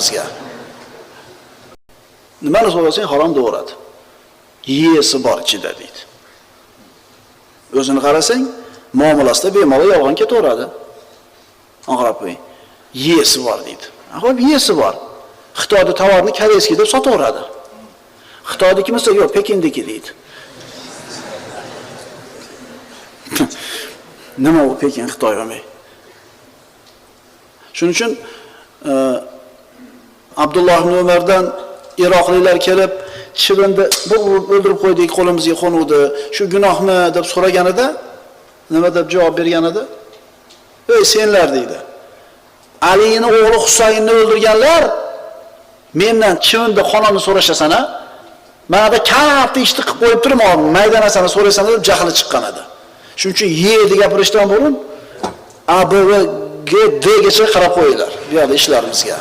ishlarimizga. Nimani so'rasang harom deyaveradi. Yeyesi bor ichida deydi. O'zini qarasang, muomalasida bemalol yolg'on ketaveradi. Qarab qo'ying. Yeyesi bor deydi. Xo'p, yeyesi bor. Xitoyda tovarni koreyskiy deb sotaveradi. Xitoydagi kimsa yo'q, Pekindagi deydi. Nima u Pekin Xitoy emas. Shuning uchun Abdulloh ibn Umardan Iroqliklar kelib, chivinni bir o'ldirib qo'ydik, qo'limizga qo'nuvdi. Shu gunohmi deb so'raganida, nima deb javob berganida? "Ey senlar" deydi. Aliyni o'g'li Husaynni o'ldirganlar mendan chivinni qonini so'rashasana, menada katta ishni qilib qo'yib turib, mayda narsani so'raysan deb jahli chiqqan edi. Shuning uchun yeydi gapirishdan burun A, B va G, D gacha qarab qo'yinglar bu yerda ishlarimizga.